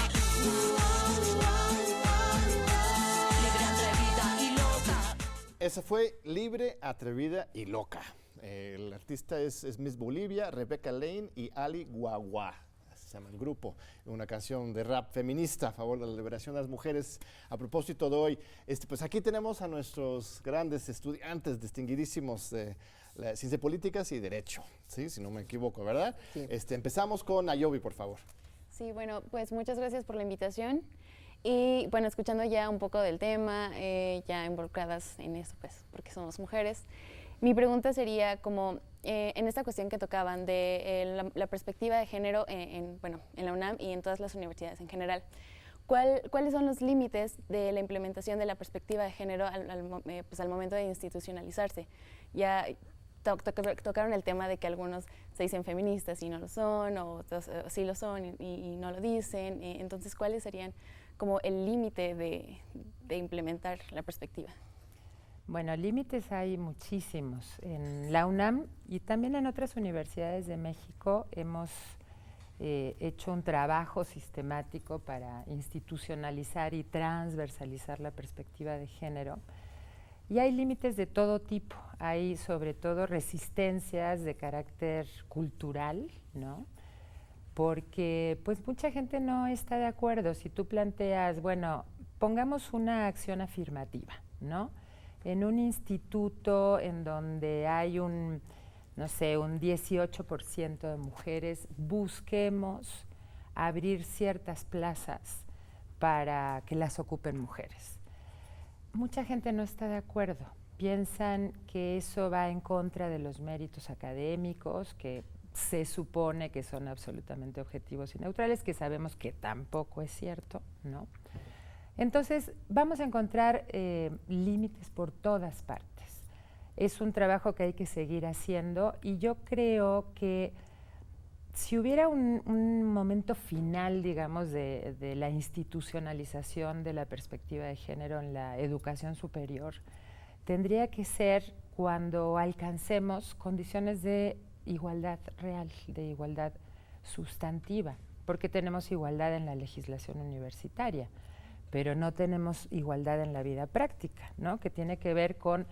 Libre, atrevida y loca. Esa fue Libre, Atrevida y Loca. El artista es Miss Bolivia, Rebecca Lane y Ali Guagua. Así se llama el grupo. Una canción de rap feminista a favor de la liberación de las mujeres. A propósito de hoy, pues aquí tenemos a nuestros grandes estudiantes distinguidísimos de la Ciencia Políticas y Derecho, ¿sí? Si no me equivoco, ¿verdad? Sí. Empezamos con Ayobi, por favor. Sí, bueno, pues muchas gracias por la invitación. Y bueno, escuchando ya un poco del tema, ya involucradas en esto, pues, porque somos mujeres. Mi pregunta sería como, en esta cuestión que tocaban de la perspectiva de género en la UNAM y en todas las universidades en general, ¿cuáles son los límites de la implementación de la perspectiva de género al momento de institucionalizarse? Ya tocaron el tema de que algunos se dicen feministas y no lo son, o otros sí lo son y no lo dicen. Entonces, ¿cuáles serían como el límite de implementar la perspectiva? Bueno, límites hay muchísimos. En la UNAM y también en otras universidades de México hemos hecho un trabajo sistemático para institucionalizar y transversalizar la perspectiva de género. Y hay límites de todo tipo. Hay sobre todo resistencias de carácter cultural, ¿no? Porque pues mucha gente no está de acuerdo. Si tú planteas, bueno, pongamos una acción afirmativa, ¿no? En un instituto en donde hay un 18% de mujeres, busquemos abrir ciertas plazas para que las ocupen mujeres. Mucha gente no está de acuerdo. Piensan que eso va en contra de los méritos académicos, que se supone que son absolutamente objetivos y neutrales, que sabemos que tampoco es cierto, ¿no? Entonces, vamos a encontrar límites por todas partes. Es un trabajo que hay que seguir haciendo y yo creo que si hubiera un momento final, digamos, de la institucionalización de la perspectiva de género en la educación superior, tendría que ser cuando alcancemos condiciones de igualdad real, de igualdad sustantiva, porque tenemos igualdad en la legislación universitaria, pero no tenemos igualdad en la vida práctica, ¿no? Que tiene que ver con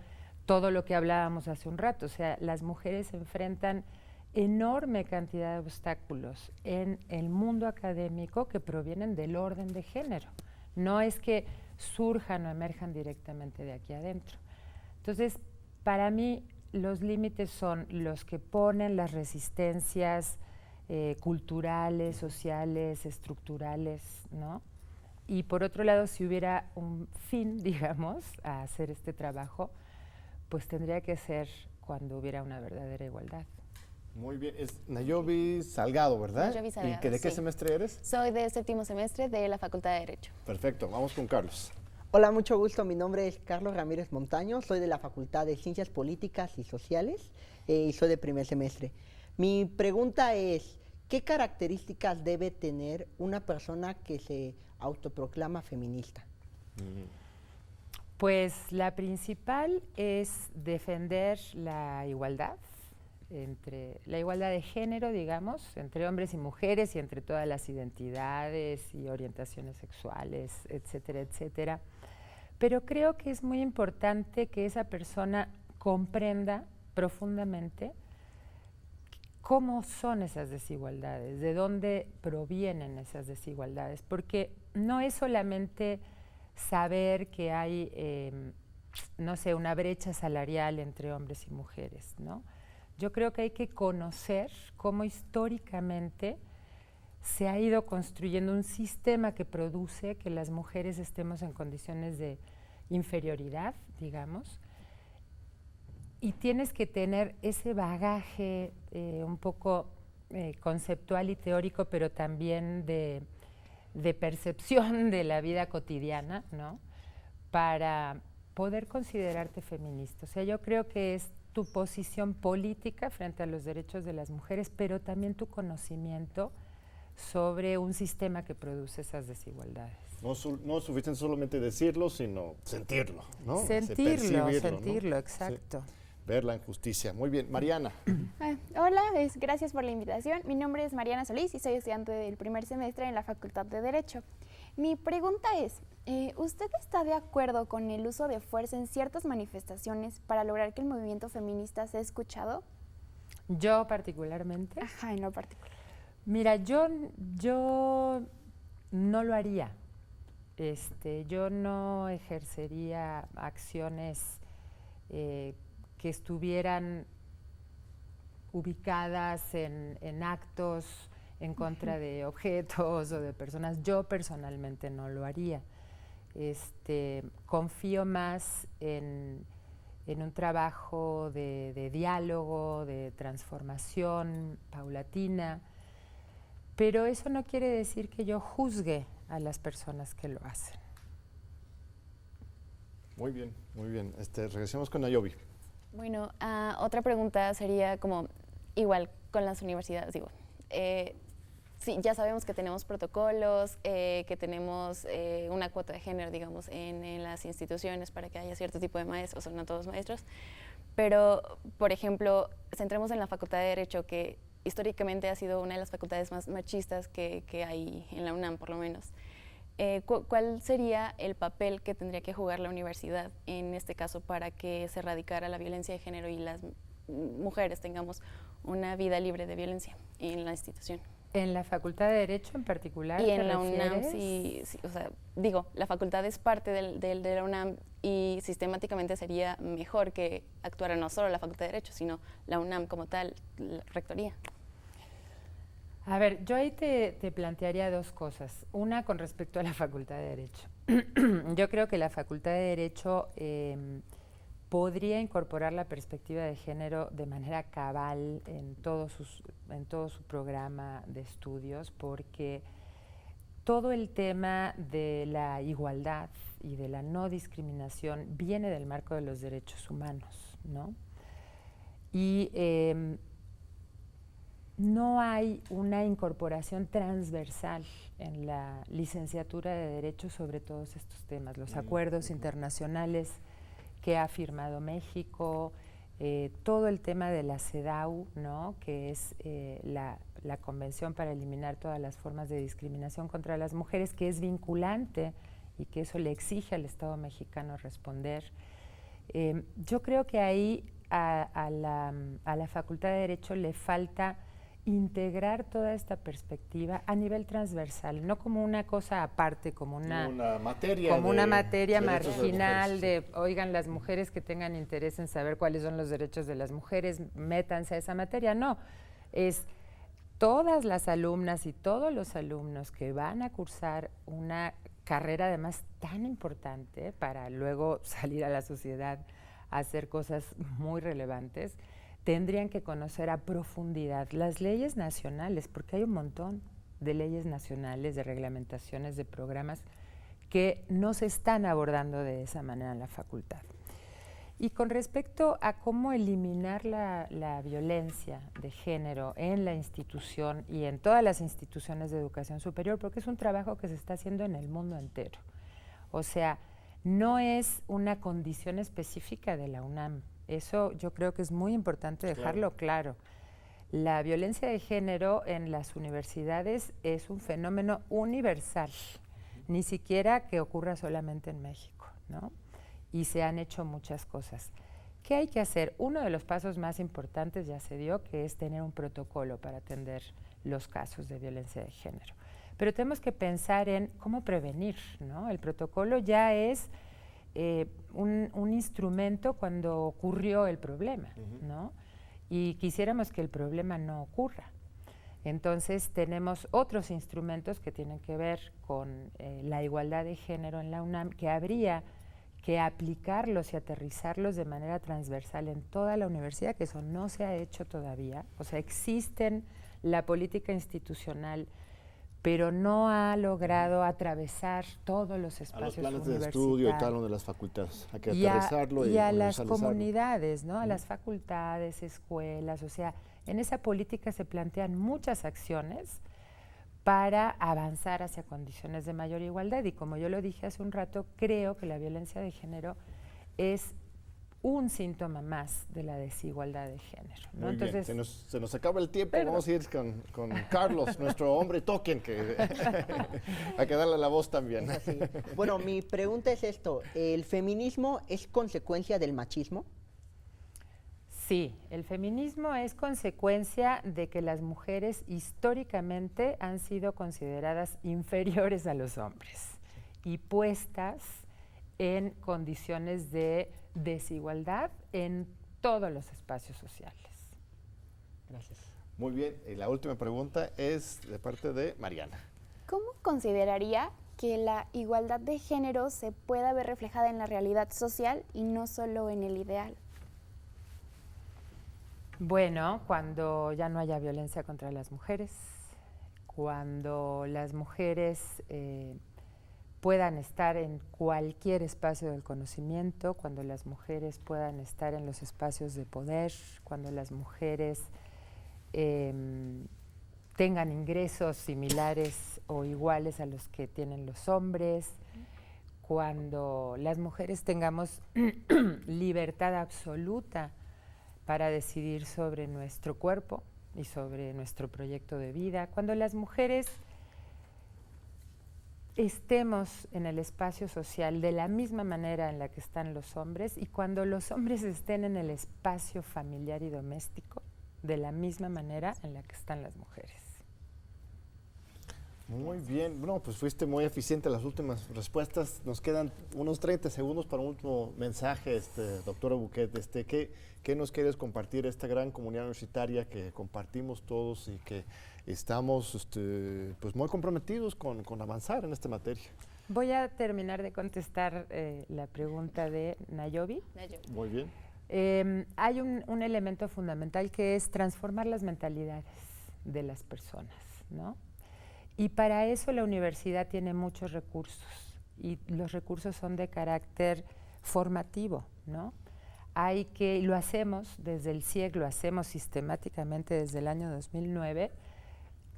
todo lo que hablábamos hace un rato. O sea, las mujeres enfrentan enorme cantidad de obstáculos en el mundo académico que provienen del orden de género. No es que surjan o emerjan directamente de aquí adentro. Entonces, para mí, los límites son los que ponen las resistencias culturales, sociales, estructurales, ¿no? Y por otro lado, si hubiera un fin, digamos, a hacer este trabajo, pues tendría que ser cuando hubiera una verdadera igualdad. Muy bien, es Nayobi Salgado, ¿verdad? Nayobi Salgado, ¿Y de qué sí. semestre eres? Soy de séptimo semestre de la Facultad de Derecho. Perfecto, vamos con Carlos. Hola, mucho gusto. Mi nombre es Carlos Ramírez Montaño. Soy de la Facultad de Ciencias Políticas y Sociales y soy de primer semestre. Mi pregunta es, ¿qué características debe tener una persona que se autoproclama feminista? Pues la principal es defender la igualdad, la igualdad de género, digamos, entre hombres y mujeres y entre todas las identidades y orientaciones sexuales, etcétera, etcétera. Pero creo que es muy importante que esa persona comprenda profundamente cómo son esas desigualdades, de dónde provienen esas desigualdades, porque no es solamente saber que hay, no sé, una brecha salarial entre hombres y mujeres, ¿no? Yo creo que hay que conocer cómo históricamente se ha ido construyendo un sistema que produce que las mujeres estemos en condiciones de inferioridad, digamos, y tienes que tener ese bagaje un poco conceptual y teórico, pero también de percepción de la vida cotidiana, ¿no? Para poder considerarte feminista. O sea, yo creo que es tu posición política frente a los derechos de las mujeres, pero también tu conocimiento sobre un sistema que produce esas desigualdades. No es suficiente solamente decirlo, sino sentirlo, ¿no? Sentirlo, ¿no? exacto. Sí. Ver la injusticia. Muy bien, Mariana. Hola, gracias por la invitación. Mi nombre es Mariana Solís y soy estudiante del primer semestre en la Facultad de Derecho. Mi pregunta es, ¿usted está de acuerdo con el uso de fuerza en ciertas manifestaciones para lograr que el movimiento feminista sea escuchado? ¿Yo particularmente? Ajá, en lo particular. Mira, yo no lo haría. Yo no ejercería acciones que estuvieran ubicadas en actos en contra de objetos o de personas. Yo personalmente no lo haría. Confío más en un trabajo de diálogo, de transformación paulatina, pero eso no quiere decir que yo juzgue a las personas que lo hacen. Muy bien, muy bien. Regresemos con Nayobi. Bueno, otra pregunta sería como, igual con las universidades, digo, sí, ya sabemos que tenemos protocolos, que tenemos una cuota de género, digamos, en las instituciones para que haya cierto tipo de maestros, o no todos maestros, pero, por ejemplo, centremos en la Facultad de Derecho, que históricamente ha sido una de las facultades más machistas que hay en la UNAM, por lo menos. ¿Cuál sería el papel que tendría que jugar la universidad en este caso para que se erradicara la violencia de género y las mujeres tengamos una vida libre de violencia en la institución? ¿En la Facultad de Derecho en particular? Y en la UNAM, sí, o sea, digo, la facultad es parte de la UNAM y sistemáticamente sería mejor que actuara no solo la Facultad de Derecho, sino la UNAM como tal, la rectoría. A ver, yo ahí te plantearía dos cosas. Una con respecto a la Facultad de Derecho. Yo creo que la Facultad de Derecho podría incorporar la perspectiva de género de manera cabal en todo su programa de estudios, porque todo el tema de la igualdad y de la no discriminación viene del marco de los derechos humanos, ¿no? Y no hay una incorporación transversal en la licenciatura de Derecho sobre todos estos temas, los acuerdos internacionales que ha firmado México, todo el tema de la CEDAW, ¿no? Que es la Convención para eliminar todas las formas de discriminación contra las mujeres, que es vinculante y que eso le exige al Estado mexicano responder. Yo creo que ahí a la Facultad de Derecho le falta integrar toda esta perspectiva a nivel transversal, no como una cosa aparte, como una materia marginal de, oigan, las mujeres que tengan interés en saber cuáles son los derechos de las mujeres, métanse a esa materia. No, es todas las alumnas y todos los alumnos que van a cursar una carrera además tan importante para luego salir a la sociedad a hacer cosas muy relevantes, tendrían que conocer a profundidad las leyes nacionales, porque hay un montón de leyes nacionales, de reglamentaciones, de programas que no se están abordando de esa manera en la facultad. Y con respecto a cómo eliminar la violencia de género en la institución y en todas las instituciones de educación superior, porque es un trabajo que se está haciendo en el mundo entero. O sea, no es una condición específica de la UNAM. Eso yo creo que es muy importante dejarlo claro. La violencia de género en las universidades es un fenómeno universal, ni siquiera que ocurra solamente en México, ¿no? Y se han hecho muchas cosas. ¿Qué hay que hacer? Uno de los pasos más importantes ya se dio, que es tener un protocolo para atender los casos de violencia de género. Pero tenemos que pensar en cómo prevenir, ¿no? El protocolo ya es un instrumento cuando ocurrió el problema, ¿no? Y quisiéramos que el problema no ocurra. Entonces tenemos otros instrumentos que tienen que ver con la igualdad de género en la UNAM, que habría que aplicarlos y aterrizarlos de manera transversal en toda la universidad, que eso no se ha hecho todavía. O sea, existen la política institucional, pero no ha logrado atravesar todos los espacios universitarios. A los planes de estudio y tal, de las facultades. Hay que aterrizarlo y a las comunidades, ¿no? A las facultades, escuelas. O sea, en esa política se plantean muchas acciones para avanzar hacia condiciones de mayor igualdad. Y como yo lo dije hace un rato, creo que la violencia de género es un síntoma más de la desigualdad de género, ¿no? Muy Entonces, bien. Se nos acaba el tiempo, vamos a ir con Carlos, nuestro hombre token, que hay que darle la voz también. Sí. Bueno, mi pregunta es esto, ¿el feminismo es consecuencia del machismo? Sí, el feminismo es consecuencia de que las mujeres históricamente han sido consideradas inferiores a los hombres y puestas en condiciones de desigualdad en todos los espacios sociales. Gracias. Muy bien, y la última pregunta es de parte de Mariana. ¿Cómo consideraría que la igualdad de género se pueda ver reflejada en la realidad social y no solo en el ideal? Bueno, cuando ya no haya violencia contra las mujeres, cuando las mujeres puedan estar en cualquier espacio del conocimiento, cuando las mujeres puedan estar en los espacios de poder, cuando las mujeres tengan ingresos similares o iguales a los que tienen los hombres, cuando las mujeres tengamos libertad absoluta para decidir sobre nuestro cuerpo y sobre nuestro proyecto de vida, cuando las mujeres estemos en el espacio social de la misma manera en la que están los hombres y cuando los hombres estén en el espacio familiar y doméstico de la misma manera en la que están las mujeres. Muy bien, bueno, pues fuiste muy eficiente en las últimas respuestas. Nos quedan unos 30 segundos para un último mensaje, doctora Buquet. ¿Qué nos quieres compartir esta gran comunidad universitaria que compartimos todos y que estamos pues muy comprometidos con avanzar en esta materia? Voy a terminar de contestar la pregunta de Nayobi. Muy bien. Hay un elemento fundamental que es transformar las mentalidades de las personas, ¿no? Y para eso la universidad tiene muchos recursos y los recursos son de carácter formativo, ¿no? Lo hacemos desde el CIEG, lo hacemos sistemáticamente desde el año 2009,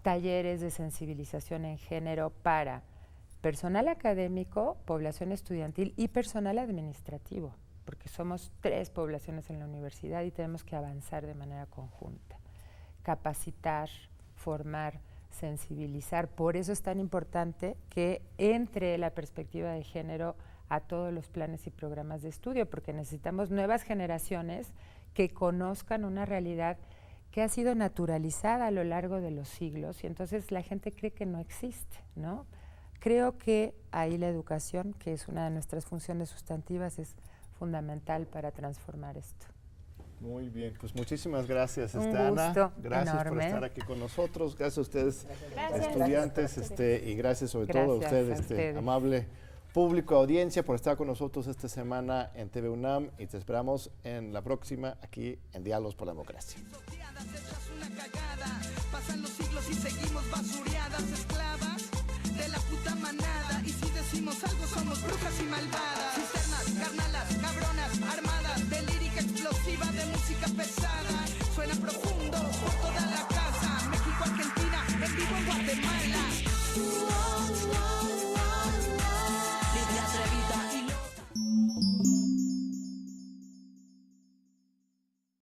talleres de sensibilización en género para personal académico, población estudiantil y personal administrativo, porque somos 3 poblaciones en la universidad y tenemos que avanzar de manera conjunta. Capacitar, formar, sensibilizar. Por eso es tan importante que entre la perspectiva de género a todos los planes y programas de estudio, porque necesitamos nuevas generaciones que conozcan una realidad que ha sido naturalizada a lo largo de los siglos y entonces la gente cree que no existe, ¿no? Creo que ahí la educación, que es una de nuestras funciones sustantivas, es fundamental para transformar esto. Muy bien, pues muchísimas gracias, Un Ana. gusto Gracias por enorme. estar aquí con nosotros. Gracias a ustedes, Gracias. estudiantes, y gracias sobre todo a Gracias usted, a ustedes. amable público, audiencia, por estar con nosotros esta semana en TV UNAM y te esperamos en la próxima aquí en Diálogos por la Democracia. Pasan los siglos y seguimos basureadas, esclavas de la puta manada. Y si decimos algo somos brujas y malvadas. Cisternas, carnal.